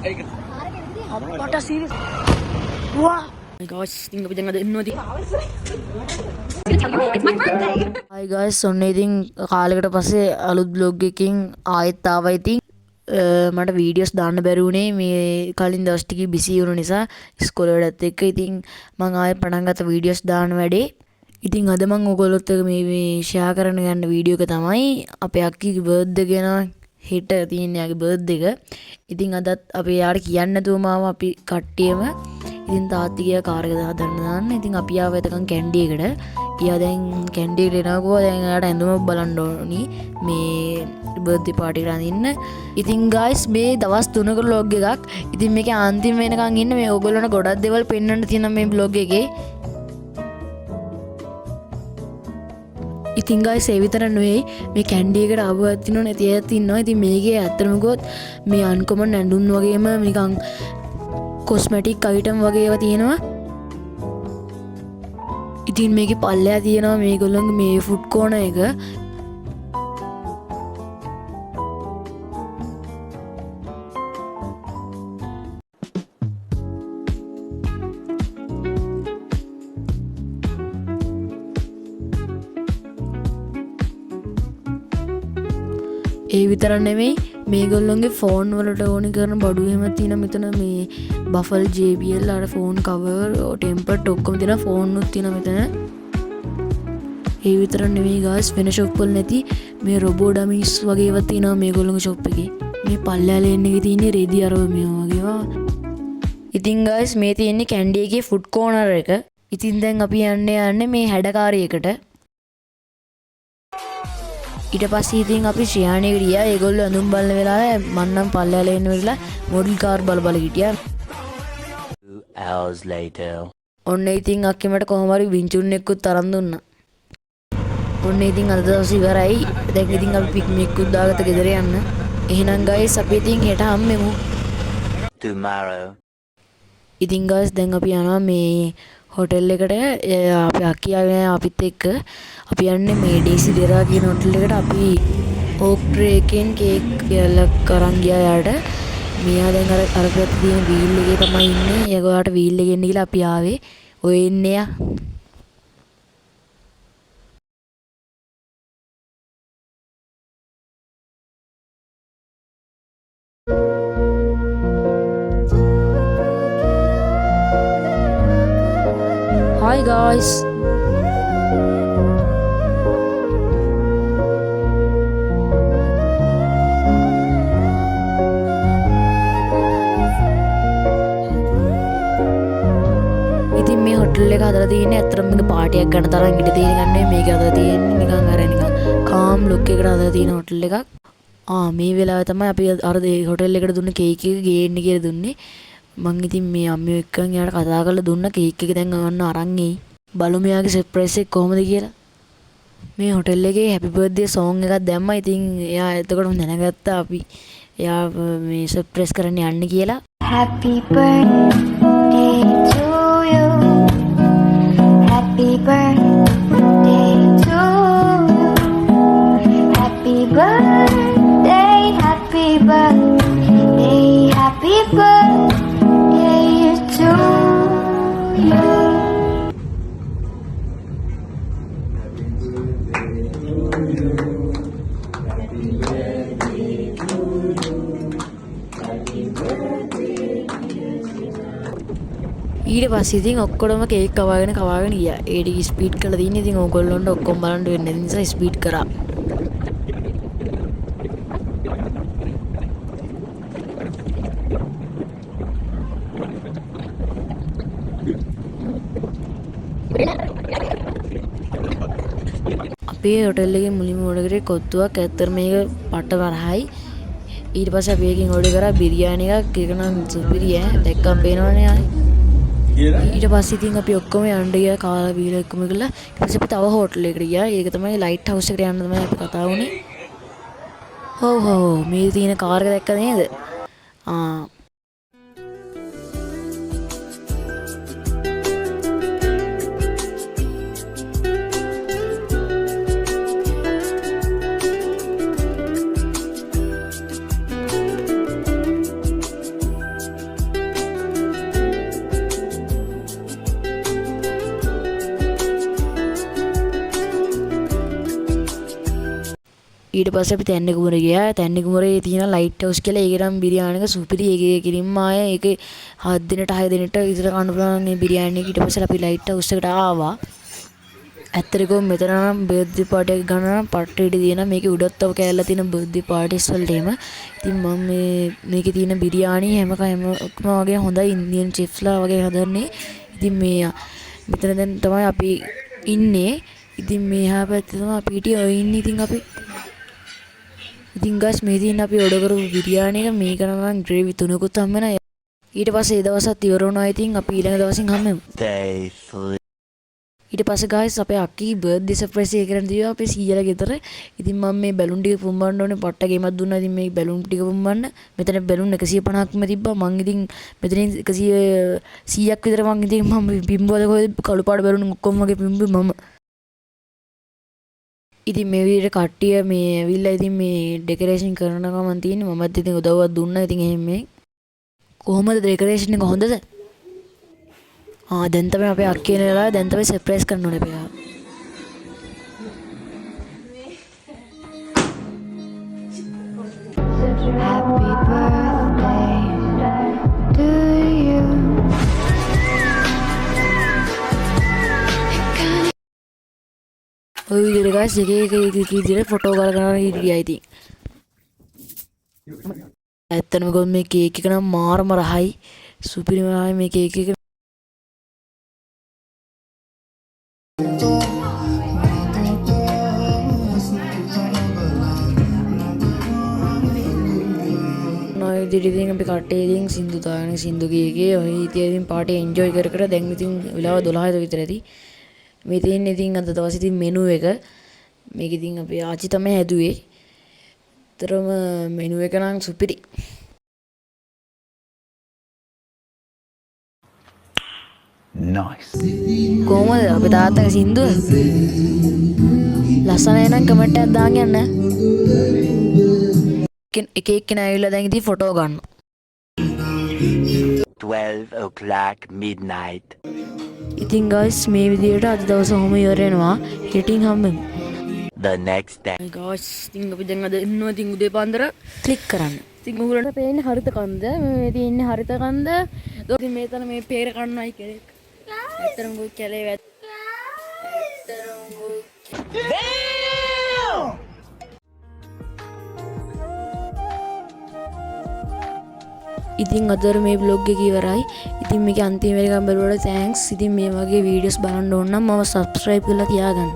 What a series. Wow. My gosh, think අපි දැන් අද එන්නවද? It's my birthday. Hi guys, ඔන්න ඉතින් කාලයකට පස්සේ අලුත් vlog එකකින් ආයෙත් ආවා ඉතින් මට වීඩියෝස් දාන්න බැරි වුණේ මේ කලින් දවස් ටිකේ බිසි වුණ නිසා ඉස්කෝලේ වැඩත් එක්ක ඉතින් මම ආයෙත් පටන් ගත්ත වීඩියෝස් දාන්න වැඩේ. ඉතින් අද මම ඔයගොල්ලොත් එක්ක මේ ෂෙයා කරන්න යන වීඩියෝ එක තමයි අපේ අක්කීගේ බර්ත්ඩේ ගැන හෙට තියෙන යාගේ බර්ත්ඩේ එක. ඉතින් අදත් අපි යාට කියන්න නැතුවම ආව අපි කට්ටියම. ඉතින් තාත්ති ගියා කාර් එක දාන්න. ඉතින් අපි ආව එතකන් කැන්ඩි එකට. ඊයා දැන් කැන්ඩි එකට එනකොට දැන් යාට ඇඳුම බලන්න ඕනි මේ බර්ත්ඩේ පාටි එකට අඳින්න. ඉතින් guys මේ දවස් 3ක vlog එකක්. ඉතින් මේකේ අන්තිම වෙනකන් ඉන්න මේ ඔයගොල්ලන්ට ගොඩක් දේවල් පෙන්වන්න තියෙනවා මේ vlog එකේ. ඉතින් guys ඒ විතර නෙවෙයි මේ කැන්ඩි එකට ආවවත් තිනෝ නැති අයත් ඉන්නවා. ඉතින් මේකේ ඇත්තටම ගොත් මේ අන්කොමන් ඇඳුම් වගේම නිකන් කොස්මැටික් අයිටම් වගේ ඒවා තියෙනවා. ඉතින් මේකේ පල්ලෙයා තියෙනවා මේගොල්ලන්ගේ මේ ෆුඩ් කෝනර් එක. ඒ විතර නෙමෙයි මේගොල්ලොන්ගේ ෆෝන් වලට ඕනි කරන බඩු එහෙම තියෙන මෙතන මේ බෆල් JBL අර ෆෝන් කවර් ටෙම්පර්ඩ් ඔක්කොම තියෙන ෆෝන් උත් තියෙන මෙතන. ඒ විතර නෙමෙයි guys වෙන shop වල නැති මේ රොබෝ ඩමිස් වගේ ඒවා තියෙනවා මේගොල්ලොන්ගේ shop එකේ. මේ පල්ලෑ ලේන් එකේ තියෙන රෙදි අරව මේ වගේ ඒවා. ඉතින් guys මේ තියෙන්නේ කැන්ඩි එකේ ෆුඩ් කෝනර් එක. ඉතින් දැන් අපි යන්නේ මේ හැඩකාරියකට. ඊට පස්සේ ඉතින් අපි ශ්‍රියාණියකට ගියා. ඒගොල්ලෝ අඳුම් බලන වෙලාවේ මම නම් පල්ලෑල එන්න වෙලා මොඩල් කාර් බල හිටියා. 2 hours later. ඔන්න ඉතින් අක්කේ මට කොහොම හරි වින්චුන් එක්කුත් අරන් දුන්නා. ඔන්න ඉතින් අද දවසේ ඉවරයි. දැන් ඉතින් අපි පික්නික් උත් දාගත්ත ගෙදර යන්න. එහෙනම් guys අපි ඉතින් හෙට හම්බෙමු. Tomorrow. ඉතින් guys දැන් අපි යනවා මේ හොටෙල් එකට. අපි අක්කියාගෙන අපිත් එක්ක අපි යන්නේ මේ ඩේසිඩෙරා කියන හොටෙල් එකට. අපි ඕක් ට්‍රේ එකෙන් කේක් එකක් අරන් ගියා යාට. මෙයා දැන් අර පැත්තේ තියෙන වීල් එකේ තමයි ඉන්නේ. ඒගොල්ලන්ට වීල් එකේ ඉන්න කියලා අපි ආවේ. ඔය ඉන්නේ යා. Hi guys. ඉතින් මේ හොටෙල් එක හදලා තියෙන්නේ ඇත්තටම මේක පාටියක් ගන්න තරම් ඉඩ තියෙන එකක් නෙමෙයි. මේක හදලා තියෙන්නේ නිකන් අර නිකන් කාම් ලුක් එකකට හදලා තියෙන හොටෙල් එකක්. මේ වෙලාවේ තමයි අපි අර හොටෙල් එකට දුන්න කේක් එක ගේන්න කියලා දුන්නේ. මං ඉතින් මේ අම්මියෝ එක්කන් යාට කතා කරලා දුන්න කේක් එක දැන් ඔන්න අරන් එයි. බලමු යාගේ සර්ප්‍රයිස් එක කොහොමද කියලා. මේ හොටෙල් එකේ හැපි බර්ත්ඩේ සෝං එකක් දැම්මා. ඉතින් එයා එතකොටම දැනගත්තා අපි එයා මේ සර්ප්‍රයිස් කරන්න යන්නේ කියලා. Happy birthday to you. Happy birthday to you. Happy birthday, happy birthday, happy birthday to you. ඊට පස්සේ ඉතින් ඔක්කොම කේක් කවාගෙන ගියා. ඒ ටික ස්පීඩ් කරලා තින්නේ. ඉතින් ඕගොල්ලොන්ට ඔක්කොම බලන්න වෙන්නේ නැති නිසා ස්පීඩ් කරා. අපේ හොටෙල් එකේ මුලින්ම ඕඩර් කරේ කොත්තුවක්. ඇත්තට මේක පට වරහයි. ඊට පස්සේ අපි එකකින් ඕඩර් කරා බිරියානි එකක්. ඒක නම් සුපිරි ඈ. දැක්කම පේනවනේ ආයි. ඊට පස්සේ ඉතින් අපි ඔක්කොම යන්න ගියා කාලා බීලා එක්කම ගිහලා. ඊට පස්සේ අපි තව හෝටල් එකකට ගියා. ඒක තමයි ලයිට් හවුස් එකට යන්න තමයි අපි කතා වුණේ. හොව් මේ තියෙන කාර් එක දැක්කද නේද? ඊට පස්සේ අපි තැන්නේ කුමර ගියා. තැන්නේ කුමරේ තියෙන ලයිට් හවුස් කියලා ඒකේ නම් බිරියානි එක සුපිරි. ඒකේ කිරිම ආය ඒකේ 7 දිනට 6 දිනට විතර කන්න පුළුවන් මේ බිරියානි එක. ඊට පස්සේ අපි ලයිට් හවුස් එකට ආවා. ඇත්තටම මෙතන නම් බර්ත්ඩේ පාටි එක ගන්න නම් පට්ට ඉඩ තියෙනවා. මේකේ උඩත් තව කෑල්ල තියෙන බර්ත්ඩේ පාටිස් වලට එහෙම. ඉතින් මම මේකේ තියෙන බිරියානි හැම වගේ හොඳයි ඉන්දියන් චෙෆ්ස්ලා වගේ හදන්නේ. ඉතින් මෙතන දැන් තමයි අපි ඉන්නේ. ඉතින් මෙහා පැත්තේ තමයි අපි හිටියේ. ඔය ඉන්නේ ඉතින් අපි. ඉතින් guys මේ තියෙන අපි ඔඩර් කරපු බිරියානි එක මේක නම් ග්‍රේවි 3කුත් හම්බ වෙනවා. ඊට පස්සේ ඒ දවසත් ඉවර වුණා. ඉතින් අපි ඊළඟ දවසින් හම්බෙමු. Day 3. ඊට පස්සේ guys අපේ අක්කී බර්ත්ඩේ සර්ප්‍රයිස් එක කරන් දීවා අපේ සීයාලා ගෙදර. ඉතින් මම මේ බැලුන් ටික පුම්බන්න ඕනේ. පට්ට ගේමක් දුන්නා. ඉතින් මේ බැලුන් ටික පුම්බන්න. මෙතන බැලුන් 150ක්ම තිබ්බා. මං ඉතින් මෙතනින් 100ක් විතර මං ඉතින් මම පිම්බුවද කොහෙද කළු පාට බැලුන් ඔක්කොම වගේ පිම්බුවේ මම. ඉතින් මේ විදිහට කට්ටිය මේ ඇවිල්ලා ඉතින් මේ ඩෙකොරේෂන් කරන ගමන් තියෙන්නේ. මමත් ඉතින් උදව්වක් දුන්නා. ඉතින් එහෙම මේ කොහොමද ඩෙකොරේෂන් එක හොඳද? දැන් තමයි අපේ අක්කේ නේලා දැන් තමයි සර්ප්‍රයිස් කරන්න ඕනේ අපේ. Happy birthday to you. ඔය විදිහට guys එක විදිහට ෆොටෝ ගන්න ඉරියා ඉතින්. ඇත්තටම ගොන් මේ කේක් එක නම් මාරම රහයි. සුපිරිම රහයි මේ කේක් එක. ඉතින් අපි කට්ටිය ඉතින් සින්දු දාගෙන සින්දු ගියේ ඔය ඉතින් පාටි එන්ජොයි කර කර දැන් ඉතින් වෙලාව 12 විතර ඇති. මේ තියෙන්නේ ඉතින් අද දවසේ ඉතින් මෙනු එක. මේක ඉතින් අපි ආච්චි තමයි හැදුවේ. තරම මෙනු එක නම් සුපිරි. Nice. කොහමද අපේ තාත්තගේ සින්දුව? ලස්සනයි නම් කමෙන්ට් එකක් දාන්න යන්න. එක එක්කෙනා ඇවිල්ලා දැන් ඉතින් ෆොටෝ ගන්න. 12 o'clock midnight. ඉතින් guys මේ විදිහට අද දවස ඔහොම ඉවර වෙනවා. හිටින් හම්බෙමු. The next day. guys ඉතින් අපි දැන් අද ඉන්නවා ඉතින් උදේ පාන්දර ක්ලික් කරන්න. ඉතින් ඔයගොල්ලන්ට පේන්නේ හරිත කන්ද. මේ තියෙන්නේ හරිත කන්ද. ඉතින් මේතන මේ peer කන්නයි කෙනෙක්. ඇත්තටම ගොයි කැලේ වැත්. ඇත්තටම ගොයි. ඉතින් අදට මේ vlog එක ඉවරයි. ඉතින් මේක අන්තිම වෙනකම් බලුවට thanks. ඉතින් මේ වගේ videos බලන්න ඕන නම් මම subscribe කරලා තියාගන්න.